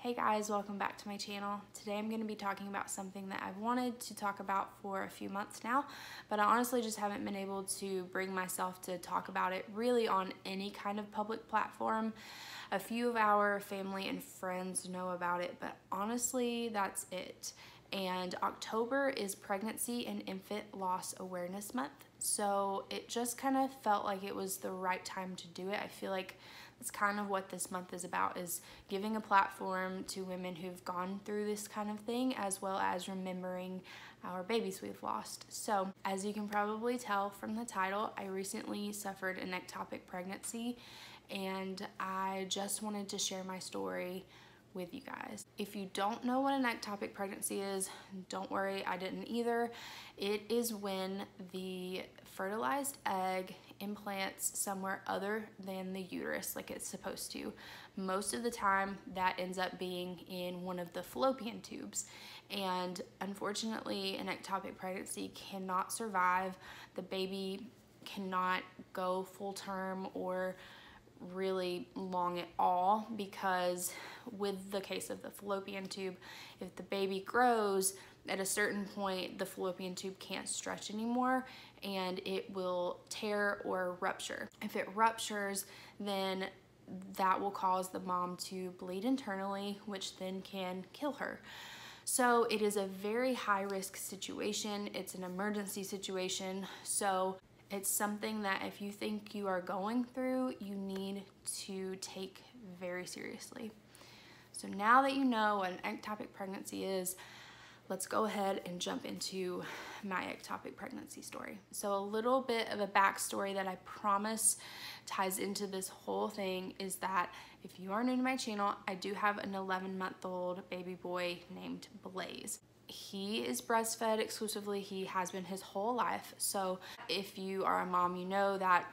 Hey guys, welcome back to my channel. Today I'm going to be talking about something that I've wanted to talk about for a few months now, but I honestly just haven't been able to bring myself to talk about it really on any kind of public platform. A few of our family and friends know about it, but honestly, that's it. And October is Pregnancy and Infant Loss Awareness Month, so it just kind of felt like it was the right time to do it. I feel like that's kind of what this month is about, is giving a platform to women who've gone through this kind of thing, as well as remembering our babies we've lost. So, as you can probably tell from the title, I recently suffered an ectopic pregnancy, and I just wanted to share my story with you guys. If you don't know what an ectopic pregnancy is, don't worry, I didn't either. It is when the fertilized egg implants somewhere other than the uterus like it's supposed to. Most of the time that ends up being in one of the fallopian tubes, and unfortunately an ectopic pregnancy cannot survive. The baby cannot go full term or really long at all, because with the case of the fallopian tube, if the baby grows at a certain point, the fallopian tube can't stretch anymore and it will tear or rupture. If it ruptures, then that will cause the mom to bleed internally, which then can kill her. So it is a very high risk situation. It's an emergency situation. So it's something that if you think you are going through, you need to take very seriously. So now that you know what an ectopic pregnancy is, let's go ahead and jump into my ectopic pregnancy story. So a little bit of a backstory that I promise ties into this whole thing is that if you are new to my channel, I do have an 11-month-old baby boy named Blaze. He is breastfed exclusively. He has been his whole life. So if you are a mom, you know that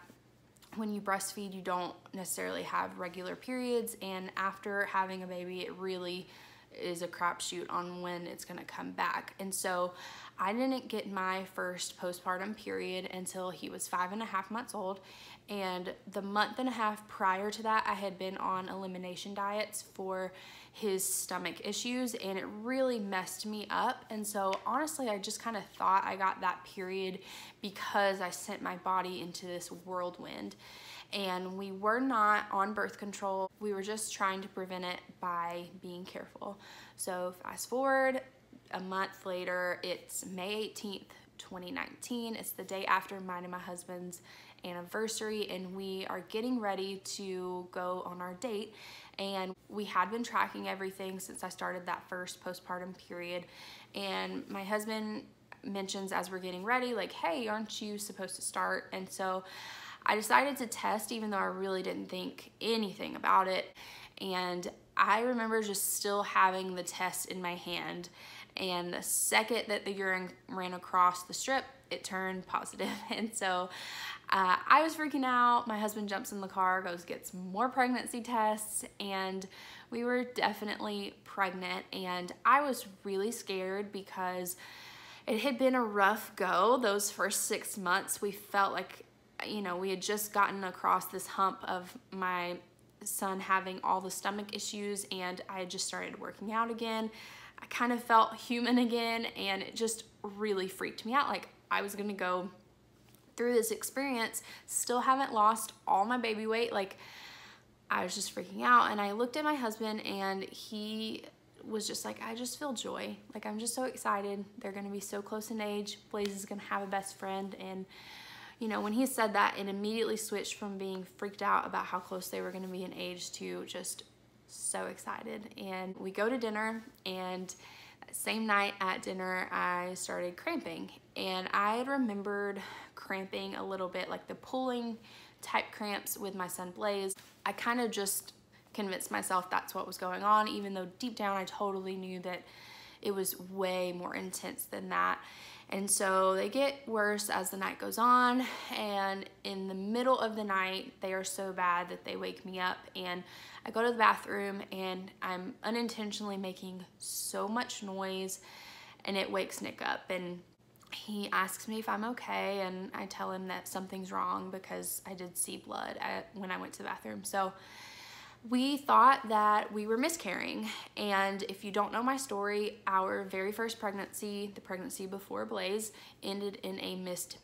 when you breastfeed, you don't necessarily have regular periods, and after having a baby, it really is a crapshoot on when it's gonna come back. And so I didn't get my first postpartum period until he was 5.5 months old, and the month and a half prior to that, I had been on elimination diets for his stomach issues, and it really messed me up. And so honestly, I just kind of thought I got that period because I sent my body into this whirlwind. And we were not on birth control. We were just trying to prevent it by being careful. So fast forward a month later, it's May 18th, 2019. It's the day after mine and my husband's anniversary, and we are getting ready to go on our date. And we had been tracking everything since I started that first postpartum period. And my husband mentions as we're getting ready, like, hey, aren't you supposed to start? And so I decided to test, even though I really didn't think anything about it. And I remember just still having the test in my hand. And the second that the urine ran across the strip, it turned positive. And so I was freaking out. My husband jumps in the car, goes gets more pregnancy tests, and we were definitely pregnant. And I was really scared because it had been a rough go. Those first 6 months, we felt like, you know, we had just gotten across this hump of my son having all the stomach issues, and I had just started working out again. I kind of felt human again, and it just really freaked me out. Like, I was gonna go through this experience, still haven't lost all my baby weight. Like, I was just freaking out. And I looked at my husband, and he was just like, I just feel joy. Like, I'm just so excited. They're gonna be so close in age. Blaze is gonna have a best friend. And you know, when he said that, it immediately switched from being freaked out about how close they were gonna be in age to just so excited. And we go to dinner, and that same night at dinner, I started cramping. And I had remembered cramping a little bit, like the pulling type cramps with my son Blaze. I kind of just convinced myself that's what was going on, even though deep down I totally knew that it was way more intense than that. And so they get worse as the night goes on, and in the middle of the night, they are so bad that they wake me up, and I go to the bathroom, and I'm unintentionally making so much noise, and it wakes Nick up, and he asks me if I'm okay, and I tell him that something's wrong because I did see blood when I went to the bathroom. So We thought that we were miscarrying, and if you don't know my story, our very first pregnancy, the pregnancy before Blaze, ended in a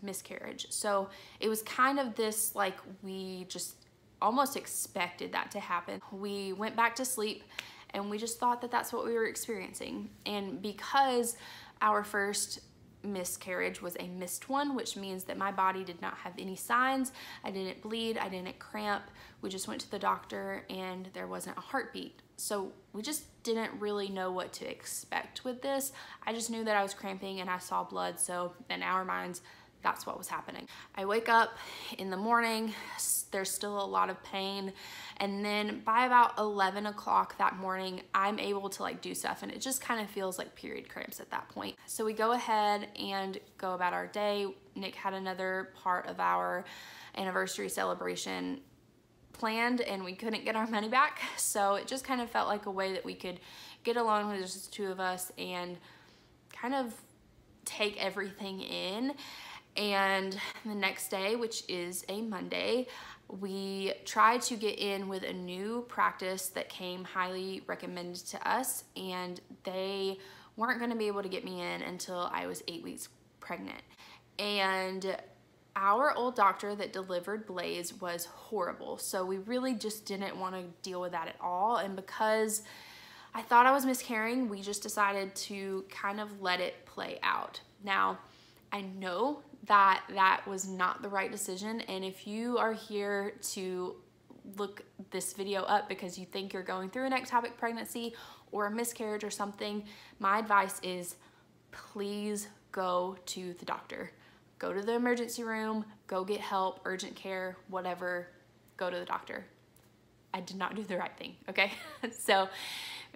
miscarriage. So it was kind of this, like, we just almost expected that to happen. We went back to sleep and we just thought that that's what we were experiencing. And because our first miscarriage was a missed one, which means that my body did not have any signs. I didn't bleed, I didn't cramp. We just went to the doctor and there wasn't a heartbeat. So we just didn't really know what to expect with this. I just knew that I was cramping and I saw blood, so in our minds, that's what was happening. I wake up in the morning, there's still a lot of pain, and then by about 11 o'clock that morning, I'm able to like do stuff, and it just kind of feels like period cramps at that point. So we go ahead and go about our day. Nick had another part of our anniversary celebration planned and we couldn't get our money back, so it just kind of felt like a way that we could get along with just the two of us and kind of take everything in. And the next day, which is a Monday, we tried to get in with a new practice that came highly recommended to us, and they weren't going to be able to get me in until I was 8 weeks pregnant. And our old doctor that delivered Blaze was horrible, so we really just didn't want to deal with that at all. And because I thought I was miscarrying, we just decided to kind of let it play out. Now, I know that that was not the right decision, and if you are here to look this video up because you think you're going through an ectopic pregnancy or a miscarriage or something, my advice is please go to the doctor. Go to the emergency room, go get help, urgent care, whatever, go to the doctor. I did not do the right thing, okay? So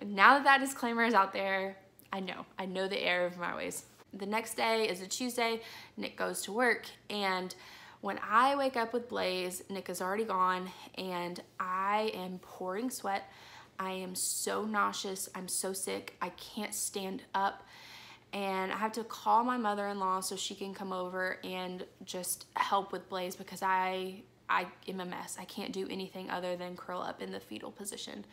now that that disclaimer is out there, I know the error of my ways. The next day is a Tuesday, Nick goes to work, and when I wake up with Blaze, Nick is already gone, and I am pouring sweat. I am so nauseous, I'm so sick, I can't stand up, and I have to call my mother-in-law so she can come over and just help with Blaze because I am a mess. I can't do anything other than curl up in the fetal position.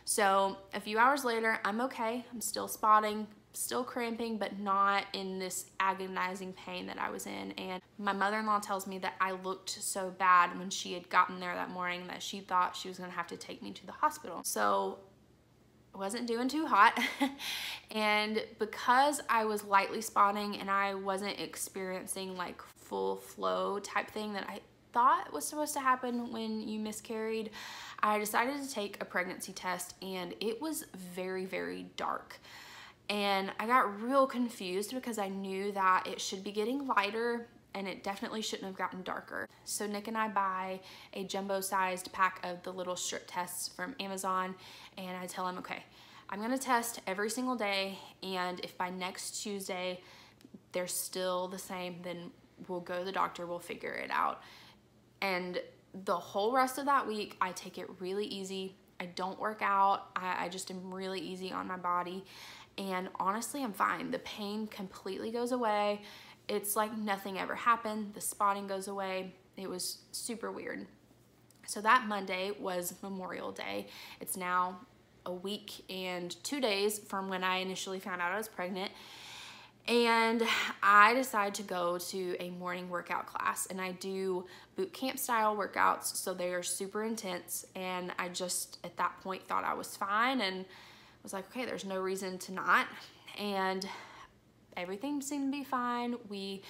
So a few hours later, I'm okay, I'm still spotting, still cramping, but not in this agonizing pain that I was in. And my mother-in-law tells me that I looked so bad when she had gotten there that morning that she thought she was gonna have to take me to the hospital. So I wasn't doing too hot. And because I was lightly spotting and I wasn't experiencing like full flow type thing that I thought was supposed to happen when you miscarried, I decided to take a pregnancy test, and it was very, very dark. And I got real confused because I knew that it should be getting lighter and it definitely shouldn't have gotten darker. So Nick and I buy a jumbo-sized pack of the little strip tests from Amazon, and I tell him, okay, I'm gonna test every single day, and if by next Tuesday they're still the same, then we'll go to the doctor, we'll figure it out. And the whole rest of that week, I take it really easy. I don't work out. I just am really easy on my body. And honestly, I'm fine. The pain completely goes away. It's like nothing ever happened. The spotting goes away. It was super weird. So that Monday was Memorial Day. It's now a week and 2 days from when I initially found out I was pregnant. And I decided to go to a morning workout class, and I do boot camp style workouts, so they are super intense. And I just at that point thought I was fine and was like, okay, there's no reason to not. And everything seemed to be fine. We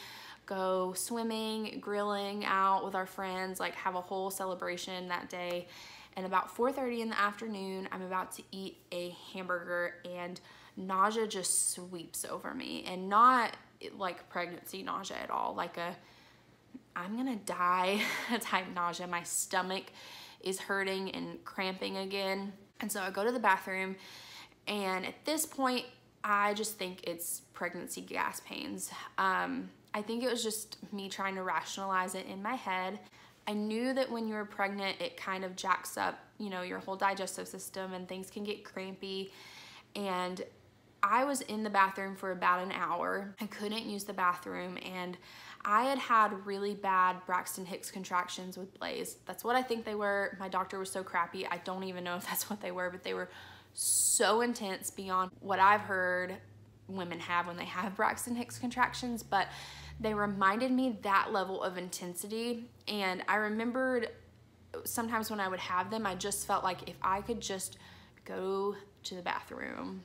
go swimming, grilling out with our friends, like have a whole celebration that day. And about 4:30 in the afternoon, I'm about to eat a hamburger, and nausea just sweeps over me, and not like pregnancy nausea at all, like a I'm gonna die type nausea. My stomach is hurting and cramping again. And so I go to the bathroom, and at this point, I just think it's pregnancy gas pains. I think it was just me trying to rationalize it in my head. I knew that when you're pregnant, it kind of jacks up, you know, your whole digestive system, and things can get crampy. And I was in the bathroom for about an hour. I couldn't use the bathroom, and I had really bad Braxton Hicks contractions with Blaze. That's what I think they were. My doctor was so crappy. I don't even know if that's what they were, but they were so intense beyond what I've heard women have when they have Braxton Hicks contractions, but they reminded me that level of intensity. And I remembered sometimes when I would have them, I just felt like if I could just go to the bathroom,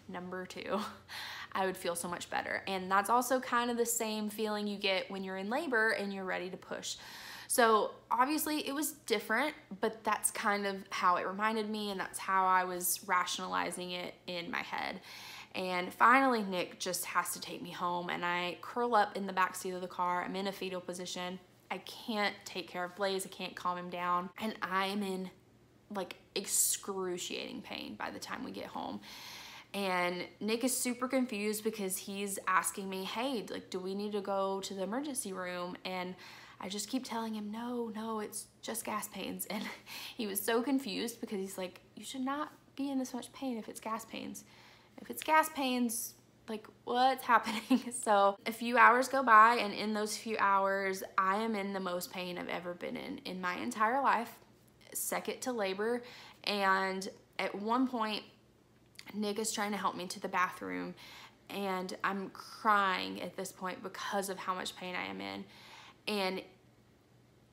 number 2, I would feel so much better. And that's also kind of the same feeling you get when you're in labor and you're ready to push. So obviously it was different, but that's kind of how it reminded me, and that's how I was rationalizing it in my head. And finally, Nick just has to take me home, and I curl up in the back seat of the car. I'm in a fetal position. I can't take care of Blaze. I can't calm him down. And I am in like excruciating pain by the time we get home. And Nick is super confused because he's asking me, hey, like, do we need to go to the emergency room? And I just keep telling him, no, it's just gas pains. And he was so confused because he's like, you should not be in this much pain if it's gas pains. If it's gas pains, like, what's happening? So a few hours go by, and in those few hours, I am in the most pain I've ever been in my entire life, second to labor. And at one point, Nick is trying to help me to the bathroom, and I'm crying at this point because of how much pain I am in. And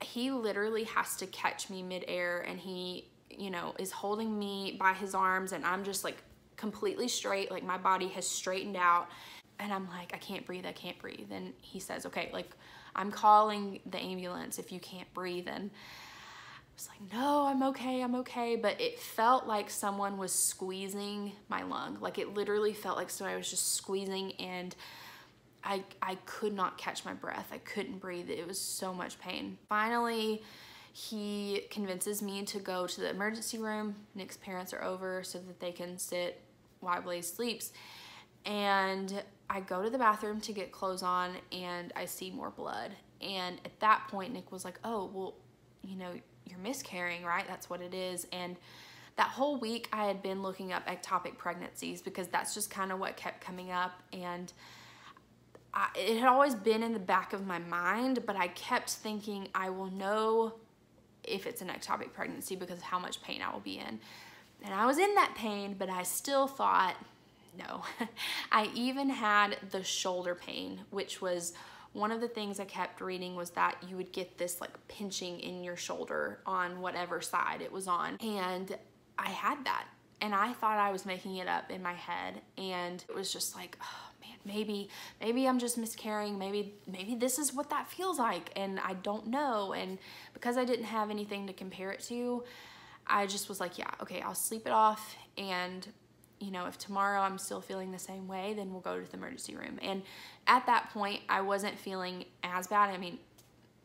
he literally has to catch me midair, and he, you know, is holding me by his arms, and I'm just like completely straight, like my body has straightened out, and I'm like, I can't breathe. And he says, okay, like, I'm calling the ambulance if you can't breathe. And I was like, no, I'm okay. But it felt like someone was squeezing my lung. Like, it literally felt like somebody was just squeezing, and I could not catch my breath. I couldn't breathe. It was so much pain. Finally, he convinces me to go to the emergency room. Nick's parents are over so that they can sit while Blaze sleeps. And I go to the bathroom to get clothes on, and I see more blood. And at that point, Nick was like, oh, well, you know, you're miscarrying, right? That's what it is. And that whole week I had been looking up ectopic pregnancies because that's just kind of what kept coming up. And it had always been in the back of my mind, but I kept thinking I will know if it's an ectopic pregnancy because of how much pain I will be in. And I was in that pain, but I still thought, no. I even had the shoulder pain, which was one of the things I kept reading was that you would get this like pinching in your shoulder on whatever side it was on. And I had that, and I thought I was making it up in my head. And it was just like, oh man, maybe I'm just miscarrying. Maybe this is what that feels like, and I don't know. And because I didn't have anything to compare it to, I just was like, yeah, okay, I'll sleep it off. And you know, if tomorrow I'm still feeling the same way, then we'll go to the emergency room. And at that point, I wasn't feeling as bad. I mean,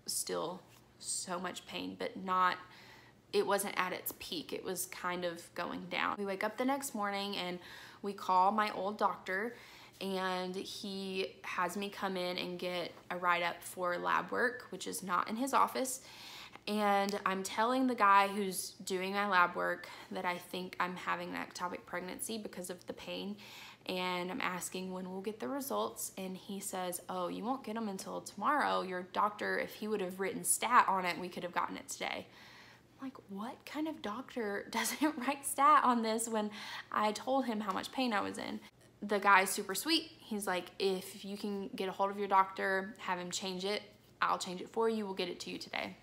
still so much pain, but it wasn't at its peak. It was kind of going down. We wake up the next morning and we call my old doctor, and he has me come in and get a write-up for lab work, which is not in his office. And I'm telling the guy who's doing my lab work that I think I'm having an ectopic pregnancy because of the pain. And I'm asking when we'll get the results. And he says, oh, you won't get them until tomorrow. Your doctor, if he would have written stat on it, we could have gotten it today. I'm like, what kind of doctor doesn't write stat on this when I told him how much pain I was in? The guy's super sweet. He's like, if you can get a hold of your doctor, have him change it, I'll change it for you. We'll get it to you today.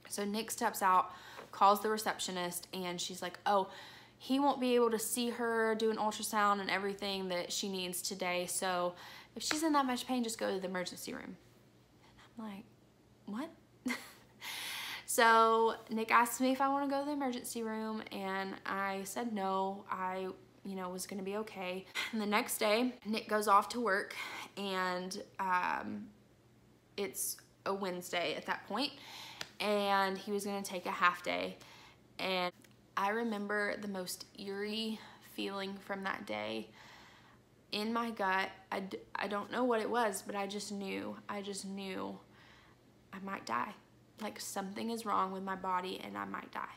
So Nick steps out, calls the receptionist, and she's like, oh, he won't be able to see her, do an ultrasound and everything that she needs today. So if she's in that much pain, just go to the emergency room. And I'm like, what? So Nick asked me if I want to go to the emergency room, and I said no. I was going to be okay. And the next day, Nick goes off to work, and it's a Wednesday at that point. And he was gonna take a half day. And I remember the most eerie feeling from that day in my gut. I don't know what it was, but I just knew I might die. Like, something is wrong with my body and I might die.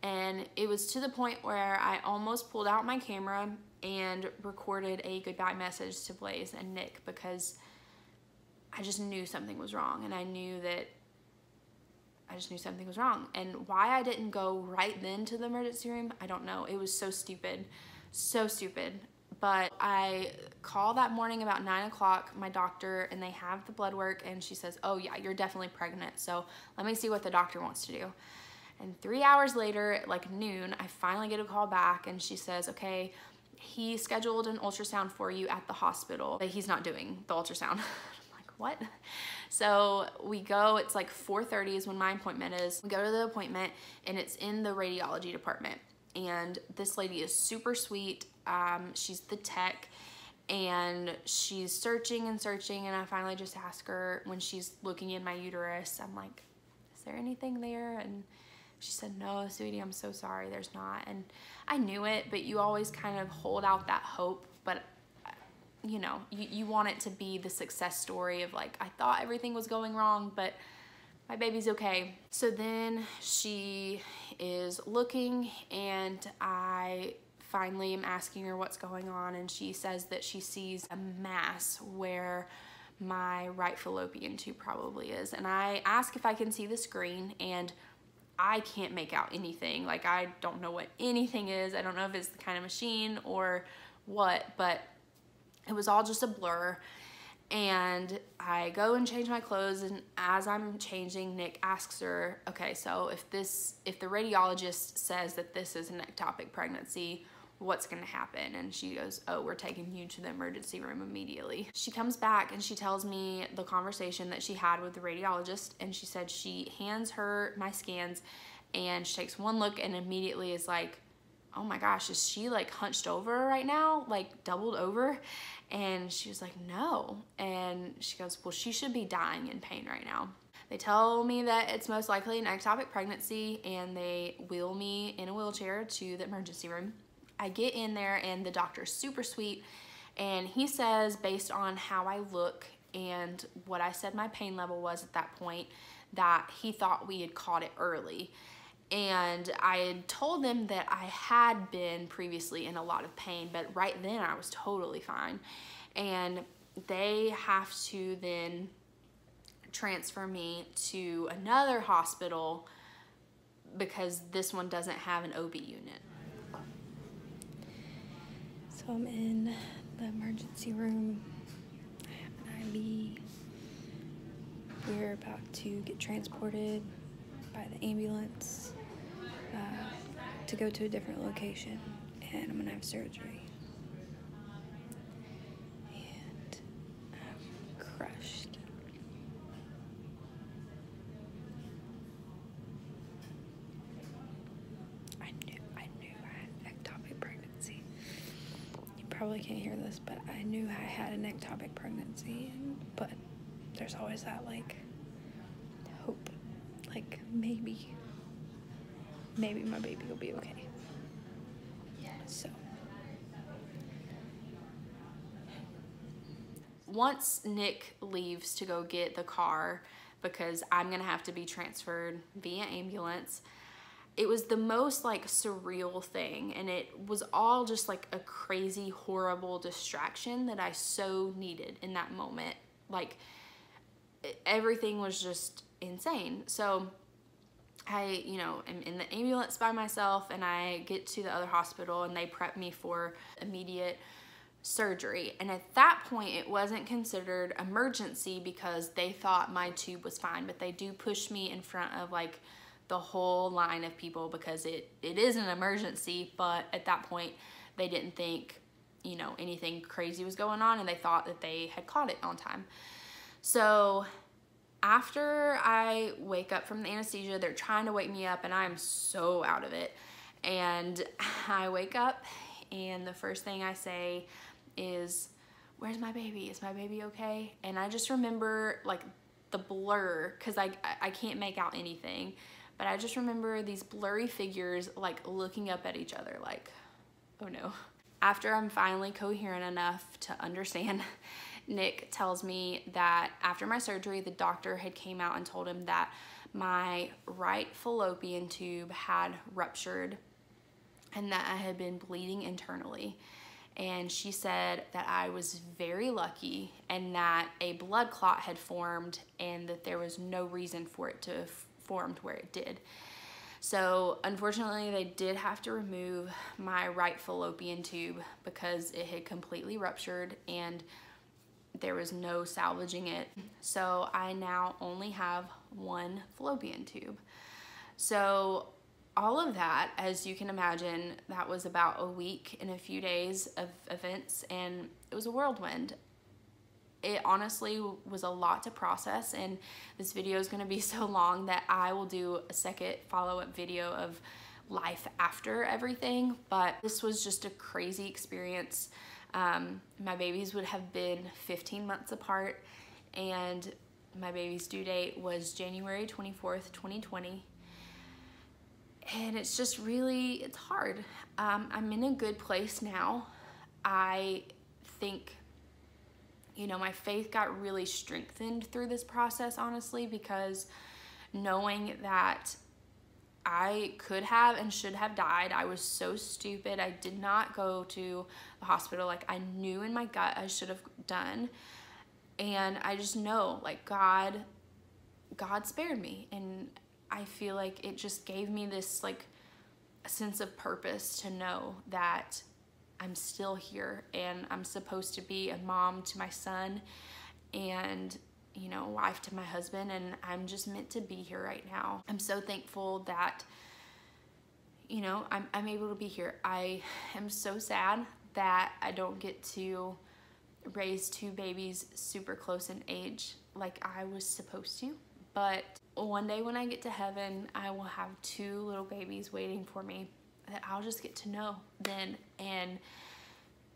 And it was to the point where I almost pulled out my camera and recorded a goodbye message to Blaze and Nick, because I just knew something was wrong, and I just knew something was wrong. And why I didn't go right then to the emergency room, I don't know. It was so stupid, so stupid. But I call that morning about 9 o'clock, my doctor, and they have the blood work, and she says, oh yeah, you're definitely pregnant, so let me see what the doctor wants to do. And 3 hours later, at like noon, I finally get a call back, and she says, okay, he scheduled an ultrasound for you at the hospital, but he's not doing the ultrasound. I'm like, what? So we go, it's like 4:30 is when my appointment is. We go to the appointment, and it's in the radiology department. And this lady is super sweet. She's the tech, and she's searching and searching, and I finally just ask her when she's looking in my uterus, I'm like, is there anything there? And she said, no, sweetie, I'm so sorry, there's not. And I knew it, but you always kind of hold out that hope. But you know, you want it to be the success story of like, I thought everything was going wrong, but my baby's okay. So then she is looking, and I finally am asking her what's going on, and she says that she sees a mass where my right fallopian tube probably is. And I ask if I can see the screen, and I can't make out anything. Like, I don't know what anything is. I don't know if it's the kind of machine or what, but it was all just a blur. And I go and change my clothes, and as I'm changing, Nick asks her, okay, so if the radiologist says that this is an ectopic pregnancy, what's gonna happen? And she goes, oh, we're taking you to the emergency room immediately. She comes back and she tells me the conversation that she had with the radiologist, and she said she hands her my scans, and she takes one look and immediately is like, oh my gosh, is she like hunched over right now? Like doubled over? And she was like, no. And she goes, well, she should be dying in pain right now. They tell me that it's most likely an ectopic pregnancy, and they wheel me in a wheelchair to the emergency room. I get in there, and the doctor's super sweet, and he says, based on how I look and what I said my pain level was at that point, that he thought we had caught it early. And I had told them that I had been previously in a lot of pain, but right then I was totally fine. And they have to then transfer me to another hospital because this one doesn't have an OB unit. So I'm in the emergency room. I have an IV. We're about to get transported by the ambulance to go to a different location, and I'm gonna have surgery. And I'm crushed. I knew I had ectopic pregnancy. You probably can't hear this, but I knew I had an ectopic pregnancy, but there's always that like hope, like maybe my baby will be okay. So once Nick leaves to go get the car, because I'm gonna have to be transferred via ambulance, it was the most like surreal thing, and it was all just like a crazy, horrible distraction that I so needed in that moment. Like everything was just insane. So I, you know, am in the ambulance by myself, and I get to the other hospital, and they prep me for immediate surgery. And at that point, it wasn't considered emergency because they thought my tube was fine, but they do push me in front of like the whole line of people because it is an emergency. But at that point, they didn't think, you know, anything crazy was going on, and they thought that they had caught it on time. So after I wake up from the anesthesia, they're trying to wake me up, and I'm so out of it. And I wake up, and the first thing I say is, where's my baby? Is my baby okay? And I just remember like the blur, because I can't make out anything, but I just remember these blurry figures like looking up at each other like, oh no. After I'm finally coherent enough to understand, Nick tells me that after my surgery, the doctor had came out and told him that my right fallopian tube had ruptured and that I had been bleeding internally. And she said that I was very lucky and that a blood clot had formed and that there was no reason for it to have formed where it did. So unfortunately, they did have to remove my right fallopian tube because it had completely ruptured and there was no salvaging it. So I now only have one fallopian tube. So all of that, as you can imagine, that was about a week and a few days of events, and it was a whirlwind. It honestly was a lot to process, and this video is going to be so long that I will do a second follow-up video of life after everything, but this was just a crazy experience. My babies would have been 15 months apart, and my baby's due date was January 24th, 2020. And it's just really, it's hard. I'm in a good place now. I think, you know, my faith got really strengthened through this process, honestly, because knowing that I could have and should have died. I was so stupid. I did not go to the hospital like I knew in my gut I should have done. And I just know, like, God spared me, and I feel like it just gave me this, like, a sense of purpose to know that I'm still here and I'm supposed to be a mom to my son and, you know, wife to my husband, and I'm just meant to be here right now. I'm so thankful that, you know, I'm able to be here. I am so sad that I don't get to raise two babies super close in age like I was supposed to, but one day when I get to heaven, I will have two little babies waiting for me that I'll just get to know then. And,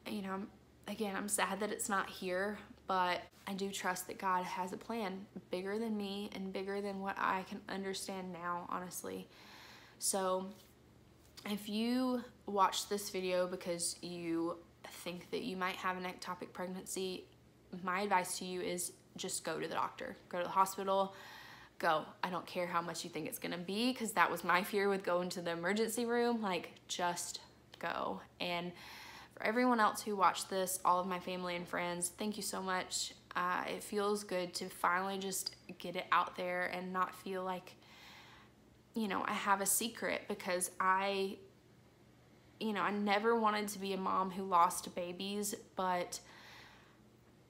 you know, again, I'm sad that it's not here, but I do trust that God has a plan bigger than me and bigger than what I can understand now, honestly. So if you watch this video because you think that you might have an ectopic pregnancy, my advice to you is just go to the doctor, go to the hospital, go. I don't care how much you think it's gonna be, because that was my fear with going to the emergency room. Like, just go. And for everyone else who watched this, all of my family and friends, thank you so much. It feels good to finally just get it out there and not feel like, you know, I have a secret, because I never wanted to be a mom who lost babies, but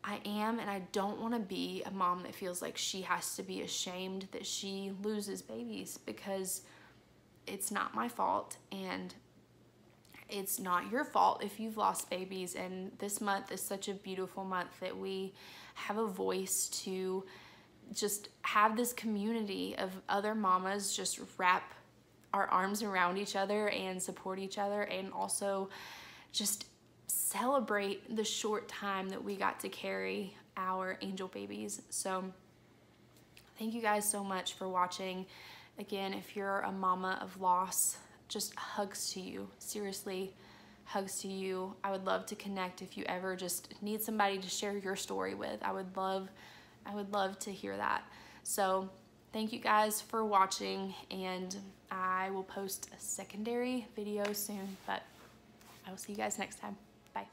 I am, and I don't want to be a mom that feels like she has to be ashamed that she loses babies, because it's not my fault, and it's not your fault if you've lost babies. And this month is such a beautiful month that we have a voice to just have this community of other mamas just wrap our arms around each other and support each other, and also just celebrate the short time that we got to carry our angel babies. So thank you guys so much for watching. Again, if you're a mama of loss, just hugs to you. Seriously, hugs to you. I would love to connect if you ever just need somebody to share your story with. I would love to hear that. So thank you guys for watching, and I will post a secondary video soon, but I will see you guys next time. Bye.